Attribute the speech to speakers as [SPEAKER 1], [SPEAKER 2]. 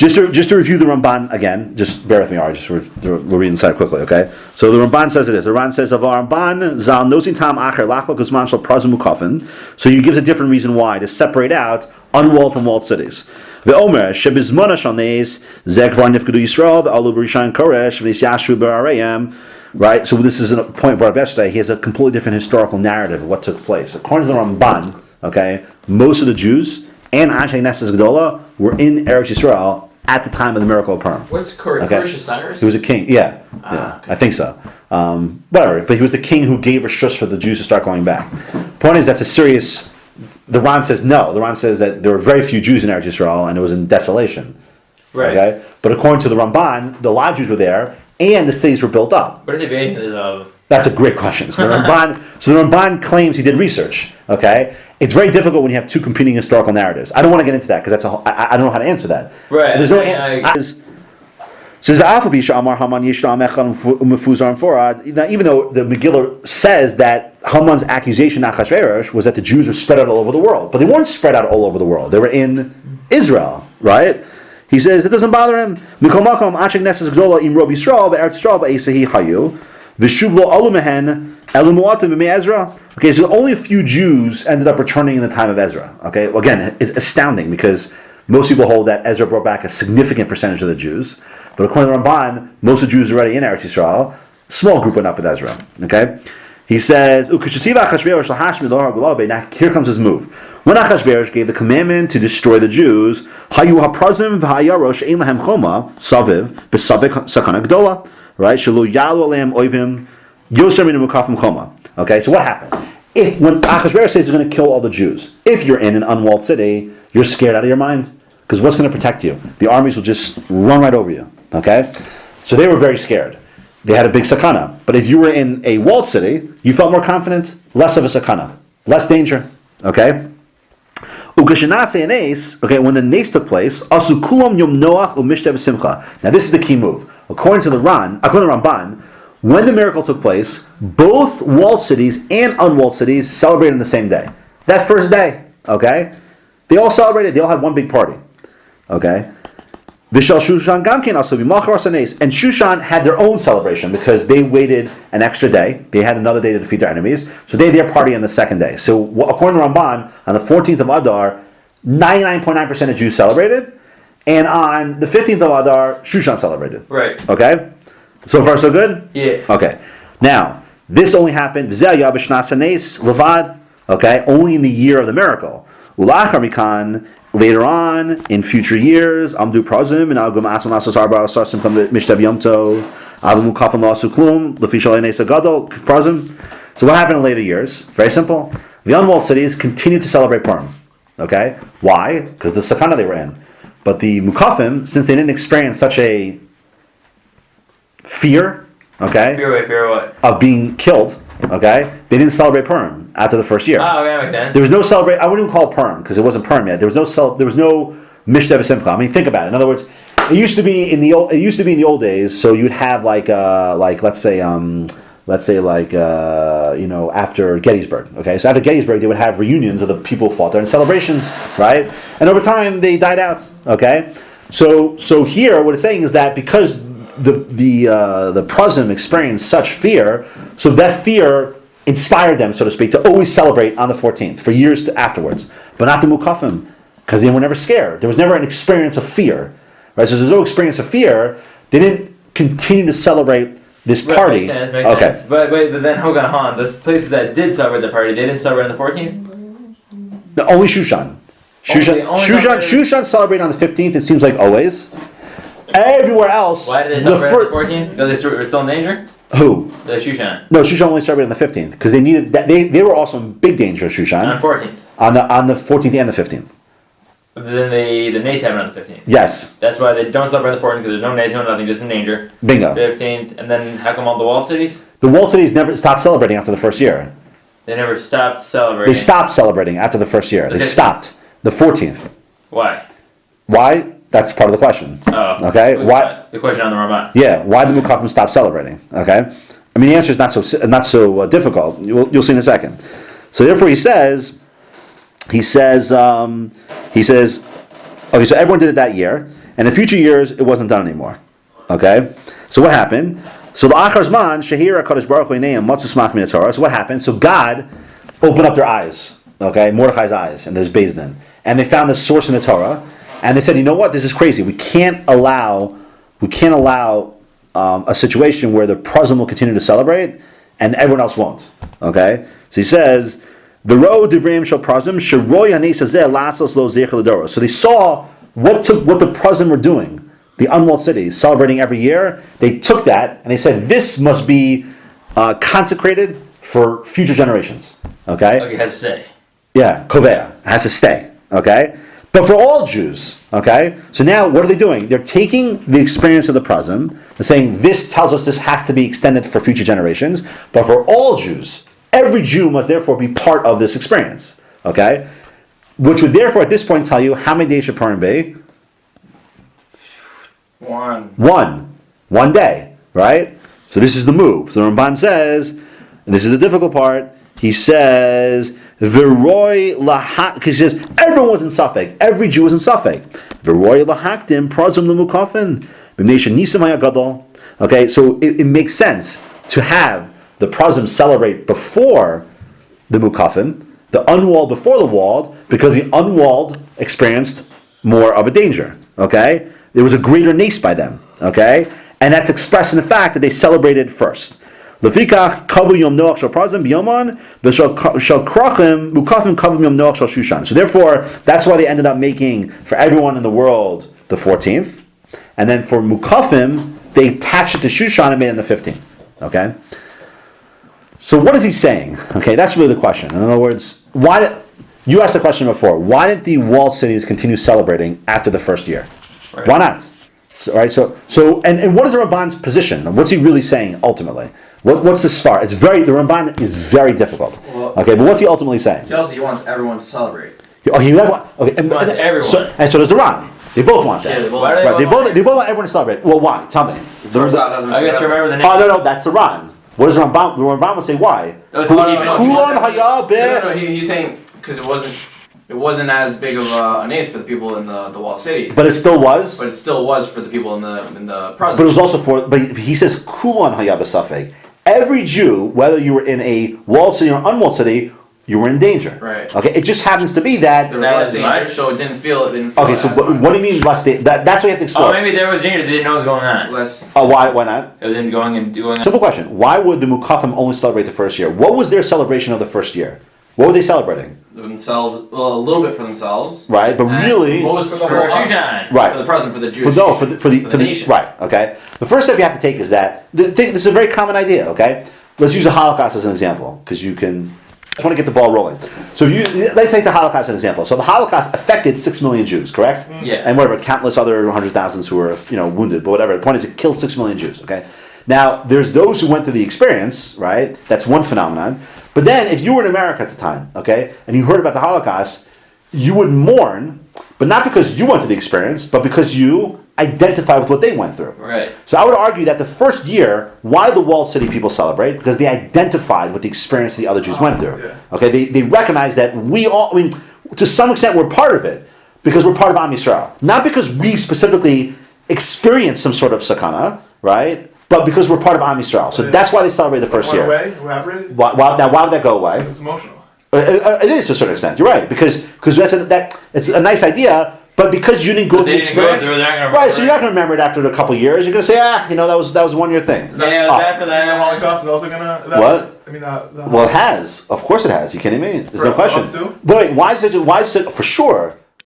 [SPEAKER 1] Just to review the Ramban again, just bear with me, Ari. We're reading inside quickly, okay? So the Ramban says it is. The Ramban says of Ramban zal nosin tam acher lachal guzman shel prazim ukafin. So he gives a different reason why to separate out unwalled from walled cities. The Omer shebizmona shanes zekvar nifkedu Yisrael ve'alu b'rishayin koresh v'nisyashu b'arayim. Right. So this is a point brought up yesterday. He has a completely different historical narrative of what took place. According to the Ramban, okay, most of the Jews and Anshe Knesset Gedola were in Eretz Yisrael at the time of the miracle of Purim.
[SPEAKER 2] What's Koresh Cyrus?
[SPEAKER 1] He was a king, yeah. Okay. I think so. Whatever, but he was the king who gave a shush for the Jews to start going back. Point is, that's a serious... The Ran says no. The Ran says that there were very few Jews in Eretz Yisrael and it was in desolation.
[SPEAKER 2] Right.
[SPEAKER 1] Okay? But according to the Ramban, a lot of Jews were there and the cities were built up.
[SPEAKER 2] What are they basing this of?
[SPEAKER 1] That's a great question. So the Ramban claims he did research. Okay? It's very difficult when you have two competing historical narratives. I don't want to get into that because I don't know how to answer that.
[SPEAKER 2] Right.
[SPEAKER 1] There's no answer. Says the Alphabisha Amar Haman Yishra Mechal Umefuzar Forad. Now, even though the Megillah says that Haman's accusation Achashverosh was that the Jews were spread out all over the world, but they weren't spread out all over the world. They were in Israel, right? He says it doesn't bother him. Mikol Makom Achek Nesses Gdola Im Rob Yisrael Be'Eretz Yisrael Be'Esahi Hayu V'Shuv Lo Alu Mehen Elu Muatim B'Mei Ezra. Okay, so only a few Jews ended up returning in the time of Ezra. Okay, well, again, it's astounding because most people hold that Ezra brought back a significant percentage of the Jews, but according to Ramban, most of the Jews are already in Eretz Yisrael. Small group went up with Ezra. Okay, he says, now here comes his move. When Achashverosh gave the commandment to destroy the Jews, Hayu haprazim v'hayarosh ein lahem choma saviv b'savik sakana gdola, right? Shelo yalu aleim oivim yoser min mukafim choma. Okay, so what happened? When Achashverosh says he's going to kill all the Jews, if you're in an unwalled city, you're scared out of your mind because what's going to protect you? The armies will just run right over you. Okay, so they were very scared. They had a big sakana. But if you were in a walled city, you felt more confident, less of a sakana, less danger. Okay. Okay, when the nace took place, asu kulam yom noach u'mishtav simcha. Now this is the key move. According to the Ramban, when the miracle took place, both walled cities and unwalled cities celebrated on the same day. That first day, okay, they all celebrated. They all had one big party. Okay. Vishal Shushan Gamkin also be Machar Sanes. And Shushan had their own celebration because they waited an extra day. They had another day to defeat their enemies. So they had their party on the second day. So according to Ramban, on the 14th of Adar, 99.9% of Jews celebrated. And on the 15th of Adar, Shushan celebrated.
[SPEAKER 2] Right.
[SPEAKER 1] Okay? So far so good?
[SPEAKER 2] Yeah.
[SPEAKER 1] Okay. Now, this only happened, Levad, okay, only in the year of the miracle. Ulachar Mikan, later on, in future years, Amdu Prazim, and Agum Asman Asas Arba Sarsim Mishtav Yomto, Avimu Kafan Lasu Klum, Lafishal Enesa Gadol, Prazim. So what happened in later years? Very simple. The unwalled cities continued to celebrate Purim. Okay? Why? Because the sakana they were in. But the Mukafim, since they didn't experience such a fear, okay?
[SPEAKER 2] Fear what?
[SPEAKER 1] Of being killed, okay? They didn't celebrate Purim after the first year.
[SPEAKER 2] Oh, okay, that makes sense.
[SPEAKER 1] There was no celebrate. I wouldn't even call it Purim because it wasn't Purim yet. There was no Mishtav Simcha. I mean, think about it. In other words, it used to be in the old days. So you'd have let's say after Gettysburg. Okay, so after Gettysburg, they would have reunions of the people who fought there and celebrations, right? And over time, they died out. Okay, so here, what it's saying is that because the Prazim experienced such fear, so that fear inspired them, so to speak, to always celebrate on the 14th for years afterwards, but not the Mukafim, because they were never scared. There was never an experience of fear, right? So there's no experience of fear. They didn't continue to celebrate this party.
[SPEAKER 2] Makes sense. But then hold on. Those places that did celebrate the party, they didn't celebrate on the 14th?
[SPEAKER 1] No, only Shushan. Shushan celebrated on the 15th, it seems like always. Everywhere else...
[SPEAKER 2] Why did they celebrate on the 14th? Because they were still in danger?
[SPEAKER 1] Who?
[SPEAKER 2] The Shushan.
[SPEAKER 1] No, Shushan only celebrated on the 15th, because they needed that. They were also in big danger, Shushan.
[SPEAKER 2] On the 14th?
[SPEAKER 1] On the 14th and the 15th.
[SPEAKER 2] But then the nays have it on the 15th.
[SPEAKER 1] Yes.
[SPEAKER 2] That's why they don't celebrate on the 14th, because there's no nays, no nothing, just in danger.
[SPEAKER 1] Bingo.
[SPEAKER 2] 15th, and then how come all the walled cities?
[SPEAKER 1] The walled cities never stopped celebrating after the first year.
[SPEAKER 2] They never stopped celebrating.
[SPEAKER 1] They stopped celebrating after the first year. They stopped. The 14th.
[SPEAKER 2] Why?
[SPEAKER 1] Why? That's part of the question.
[SPEAKER 2] Oh.
[SPEAKER 1] Okay. Why?
[SPEAKER 2] The question on the Ramban.
[SPEAKER 1] Yeah. Why did Mukafim stop celebrating? Okay. I mean, the answer is not so difficult. You'll see in a second. So therefore, he says. Okay. So everyone did it that year, And in future years, it wasn't done anymore. Okay? So what happened? So la'achar zman shehira kadosh baruch hu eineim matzu smach min Torah. So what happened? So God opened up their eyes. Okay, Mordechai's eyes, and there's Beis Din, and they found this source in the Torah, and they said, you know what? This is crazy. We can't allow a situation where the Purim will continue to celebrate, and everyone else won't. Okay, so he says, "V'ro divreim shel Purim sheroy hanes hazeh lasos lo zecher l'doros." So they saw what the Purim were doing, the unwalled city, celebrating every year. They took that and they said, this must be consecrated for future generations. Okay,
[SPEAKER 2] Like it has to say.
[SPEAKER 1] yeah, Kovea has to stay, okay? But for all Jews, okay? So now what are they doing? They're taking the experience of the Purim, they're saying this tells us this has to be extended for future generations, but for all Jews, every Jew must therefore be part of this experience, okay? Which would therefore at this point tell you how many days should Purim be? One day, right? So this is the move. So the Ramban says, and this is the difficult part, he says, V'roy lahak, because he says everyone was in Safek, every Jew was in Safek. V'roy lahaktim prazum l'mukafin b'nei nisam hayagadol. Okay, so it makes sense to have the prazim celebrate before the mukafin, the unwalled before the walled, because the unwalled experienced more of a danger. Okay, there was a greater nace by them. Okay, and that's expressed in the fact that they celebrated first. Lefikach kavu yom noach shel prazim b'yoman v'shel krachim mukafim kavu yom noach shel shushan. So therefore, that's why they ended up making for everyone in the world the 14th, and then for mukafim they attached it to Shushan and made it the 15th. Okay. So what is he saying? Okay, that's really the question. In other words, you asked the question before? Why didn't the walled cities continue celebrating after the first year?
[SPEAKER 2] Right.
[SPEAKER 1] Why not? So, right. So and what is the Ramban's position? What's he really saying ultimately? What's the start? The Ramban is very difficult. Well, okay, but what's he ultimately saying?
[SPEAKER 3] He wants everyone to celebrate.
[SPEAKER 1] Okay,
[SPEAKER 2] he wants everyone.
[SPEAKER 1] So does the Ran. They both want that.
[SPEAKER 3] Yeah,
[SPEAKER 1] they both want everyone to celebrate. Well, why? Tell me.
[SPEAKER 2] I guess remember the name.
[SPEAKER 1] Oh no, that's the Ran. What does the Ramban? The Ramban will say why?
[SPEAKER 3] He's saying because it wasn't as big of a nace for the people in the walled cities.
[SPEAKER 1] But it still was.
[SPEAKER 3] But it still was for the people in the Purim.
[SPEAKER 1] But it was also for. But he says kulan hayab safek. Every Jew, whether you were in a walled city or unwalled city, you were in danger.
[SPEAKER 3] Right.
[SPEAKER 1] Okay. It just happens to be that
[SPEAKER 3] there was less danger, so it didn't feel.
[SPEAKER 1] Okay. So what do you mean less danger? That's what you have to explore.
[SPEAKER 2] Oh, maybe there was danger. They didn't know what was going on.
[SPEAKER 3] Less.
[SPEAKER 1] Oh, why not?
[SPEAKER 2] It was in going and doing.
[SPEAKER 1] Simple question. Why would the Mukafim only celebrate the first year? What was their celebration of the first year? What were they celebrating?
[SPEAKER 3] Themselves, well, a little bit for themselves,
[SPEAKER 1] right? But really,
[SPEAKER 3] most
[SPEAKER 2] for Shushan,
[SPEAKER 3] right? For the present, for the Jewish,
[SPEAKER 1] for the nation, right? Okay. The first step you have to take is that this is a very common idea. Okay, let's use the Holocaust as an example because you can. I just want to get the ball rolling. So let's take the Holocaust as an example. So the Holocaust affected 6 million Jews, correct?
[SPEAKER 2] Yeah.
[SPEAKER 1] And whatever, countless other hundred thousands who were wounded, but whatever. The point is, it killed 6 million Jews. Okay. Now there's those who went through the experience, right? That's one phenomenon. But then, if you were in America at the time, okay, and you heard about the Holocaust, you would mourn, but not because you went through the experience, but because you identify with what they went through.
[SPEAKER 2] Right.
[SPEAKER 1] So I would argue that the first year, why did the walled city people celebrate? Because they identified with the experience the other Jews went through.
[SPEAKER 3] Yeah.
[SPEAKER 1] Okay, they recognize that we all, to some extent, we're part of it, because we're part of Am Yisrael. Not because we specifically experienced some sort of sakana, right? But because we're part of Am Yisrael. So that's why they celebrate the first year.
[SPEAKER 4] Why
[SPEAKER 1] would that go away?
[SPEAKER 4] It's emotional.
[SPEAKER 1] It is to a certain extent. You're right. Because it's a nice idea, but because you didn't go through the experience. Right, so you're not going to remember it after a couple of years. You're going to say, that was a 1 year thing.
[SPEAKER 2] Yeah, after that.
[SPEAKER 4] The Holocaust is also going to...
[SPEAKER 1] What? Well, it has. Of course it has. You kidding me? There's no question. But wait, why is it for sure?